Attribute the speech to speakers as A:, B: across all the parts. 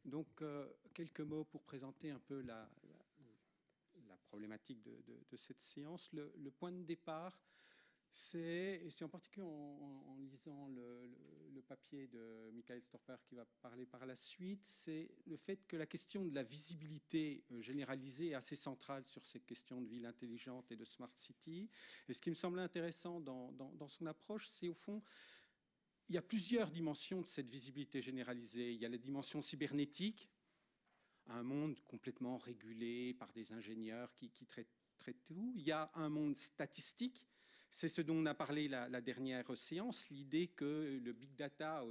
A: Donc, quelques mots pour présenter un peu la problématique de cette séance. Le point de départ, c'est en particulier en lisant le papier de Michael Storper qui va parler par la suite, c'est le fait que la question de la visibilité généralisée est assez centrale sur ces questions de ville intelligente et de smart city. Et ce qui me semble intéressant dans son approche, c'est au fond, il y a plusieurs dimensions de cette visibilité généralisée. Il y a la dimension cybernétique, un monde complètement régulé par des ingénieurs qui traitent tout. Il y a un monde statistique. C'est ce dont on a parlé la dernière séance, l'idée que le big data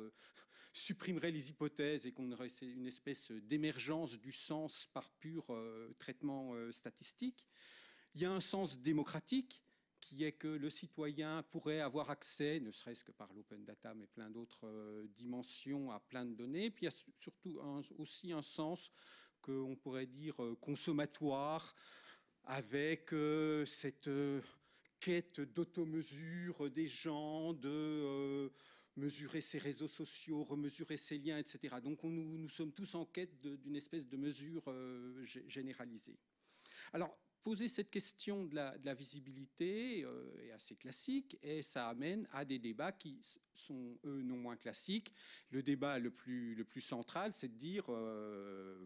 A: supprimerait les hypothèses et qu'on aurait une espèce d'émergence du sens par pur traitement statistique. Il y a un sens démocratique, qui est que le citoyen pourrait avoir accès, ne serait-ce que par l'open data, mais plein d'autres dimensions à plein de données. Puis il y a surtout aussi un sens qu'on pourrait dire consommatoire, avec cette quête d'automesure des gens, de mesurer ses réseaux sociaux, remesurer ses liens, etc. Donc nous sommes tous en quête d'une espèce de mesure généralisée. Alors, poser cette question de la visibilité est assez classique et ça amène à des débats qui sont, eux, non moins classiques. Le débat le plus central, c'est de dire,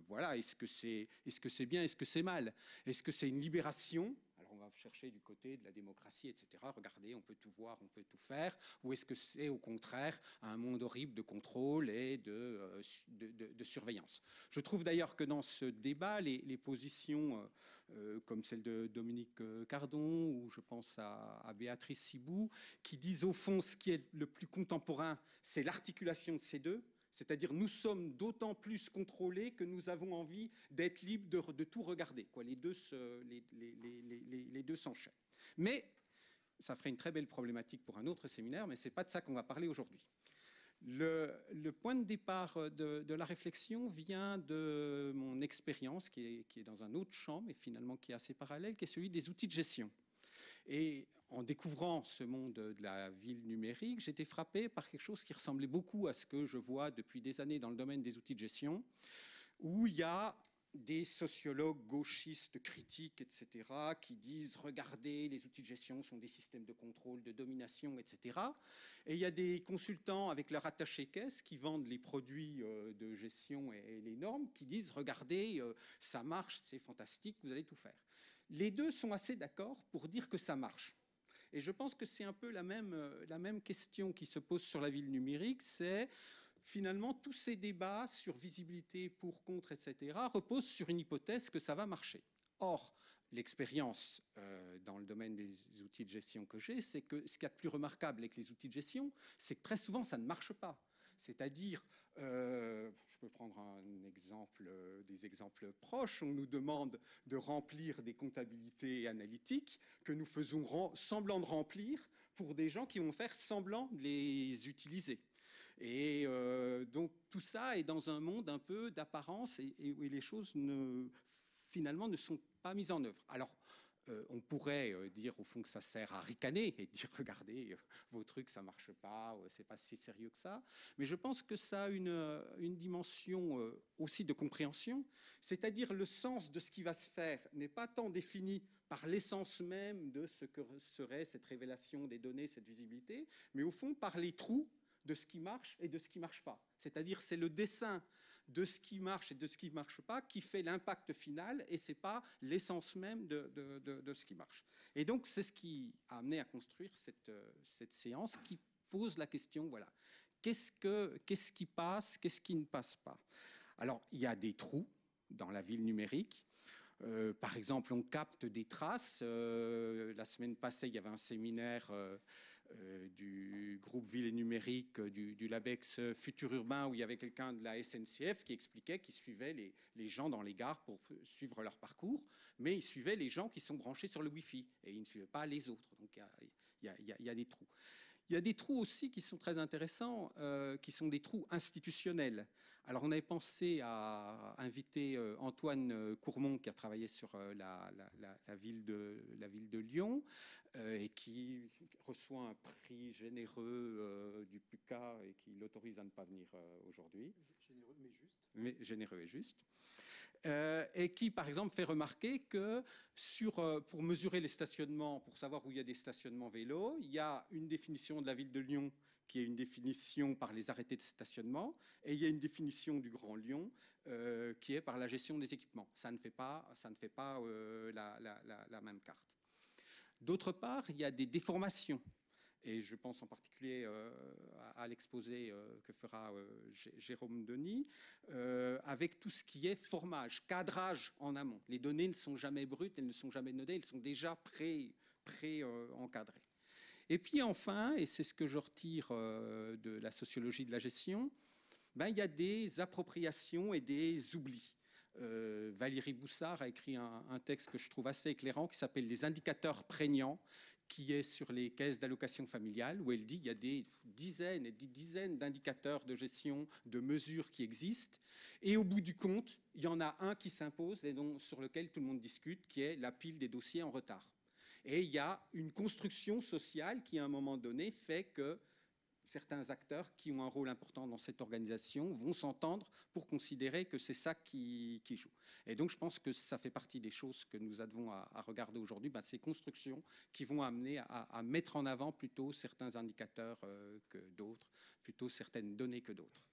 A: voilà, est-ce que c'est bien, est-ce que c'est mal? Est-ce que c'est une libération? Alors on va chercher du côté de la démocratie, etc. Regardez, on peut tout voir, on peut tout faire. Ou est-ce que c'est au contraire un monde horrible de contrôle et de surveillance? Je trouve d'ailleurs que dans ce débat, les positions comme celle de Dominique Cardon ou je pense à Béatrice Sibou, qui disent au fond ce qui est le plus contemporain, c'est l'articulation de ces deux. C'est-à-dire nous sommes d'autant plus contrôlés que nous avons envie d'être libres de tout regarder. Quoi. Les deux s'enchaînent. Mais ça ferait une très belle problématique pour un autre séminaire, mais ce n'est pas de ça qu'on va parler aujourd'hui. Le point de départ de la réflexion vient de mon expérience, qui est dans un autre champ, mais finalement qui est assez parallèle, qui est celui des outils de gestion. Et en découvrant ce monde de la ville numérique, j'étais frappé par quelque chose qui ressemblait beaucoup à ce que je vois depuis des années dans le domaine des outils de gestion, où il y a des sociologues gauchistes critiques, etc., qui disent « Regardez, les outils de gestion sont des systèmes de contrôle, de domination, etc. » Et il y a des consultants avec leur attaché-caisse qui vendent les produits de gestion et les normes, qui disent « Regardez, ça marche, c'est fantastique, vous allez tout faire. » Les deux sont assez d'accord pour dire que ça marche. Et je pense que c'est un peu la même question qui se pose sur la ville numérique, c'est finalement tous ces débats sur visibilité, pour, contre, etc. reposent sur une hypothèse que ça va marcher. Or, l'expérience dans le domaine des outils de gestion que j'ai, c'est que ce qu'il y a de plus remarquable avec les outils de gestion, c'est que très souvent ça ne marche pas. C'est-à-dire, je peux prendre des exemples proches, on nous demande de remplir des comptabilités analytiques que nous faisons semblant de remplir pour des gens qui vont faire semblant de les utiliser. Et donc tout ça est dans un monde un peu d'apparence et où les choses finalement ne sont pas mises en œuvre. Alors, on pourrait dire au fond que ça sert à ricaner et dire regardez, vos trucs ça marche pas, c'est pas si sérieux que ça. Mais je pense que ça a une dimension aussi de compréhension, c'est-à-dire le sens de ce qui va se faire n'est pas tant défini par l'essence même de ce que serait cette révélation des données, cette visibilité, mais au fond par les trous de ce qui marche et de ce qui ne marche pas. C'est-à-dire c'est le dessin de ce qui marche et de ce qui ne marche pas qui fait l'impact final et ce n'est pas l'essence même de ce qui marche. Et donc c'est ce qui a amené à construire cette séance qui pose la question, voilà, qu'est-ce qui passe, qu'est-ce qui ne passe pas? Alors il y a des trous dans la ville numérique. Par exemple, on capte des traces. La semaine passée, il y avait un séminaire du groupe Ville et Numérique du LABEX Futur Urbain où il y avait quelqu'un de la SNCF qui expliquait qu'il suivait les gens dans les gares pour suivre leur parcours, mais il suivait les gens qui sont branchés sur le Wi-Fi et il ne suivait pas les autres. Donc il y a des trous. Il y a des trous aussi qui sont très intéressants, qui sont des trous institutionnels. Alors, on avait pensé à inviter Antoine Courmont, qui a travaillé sur la ville de Lyon, et qui reçoit un prix généreux du PUCA et qui l'autorise à ne pas venir aujourd'hui.
B: Généreux mais juste.
A: Mais généreux et juste. Et qui, par exemple, fait remarquer que pour mesurer les stationnements, pour savoir où il y a des stationnements vélos, il y a une définition de la ville de Lyon qui est une définition par les arrêtés de stationnement, et il y a une définition du Grand Lyon qui est par la gestion des équipements. Ça ne fait pas la même carte. D'autre part, il y a des déformations. Et je pense en particulier à l'exposé que fera Jérôme Denis, avec tout ce qui est formage, cadrage en amont. Les données ne sont jamais brutes, elles ne sont jamais nodées, elles sont déjà pré-encadrées. Et puis enfin, et c'est ce que je retire de la sociologie de la gestion, il y a des appropriations et des oublis. Valérie Boussard a écrit un texte que je trouve assez éclairant qui s'appelle « Les indicateurs prégnants », qui est sur les caisses d'allocation familiale, où elle dit qu'il y a des dizaines et des dizaines d'indicateurs de gestion, de mesures qui existent. Et au bout du compte, il y en a un qui s'impose et sur lequel tout le monde discute, qui est la pile des dossiers en retard. Et il y a une construction sociale qui, à un moment donné, fait que certains acteurs qui ont un rôle important dans cette organisation vont s'entendre pour considérer que c'est ça qui joue. Et donc, je pense que ça fait partie des choses que nous avons à regarder aujourd'hui, ces constructions qui vont amener à mettre en avant plutôt certains indicateurs que d'autres, plutôt certaines données que d'autres.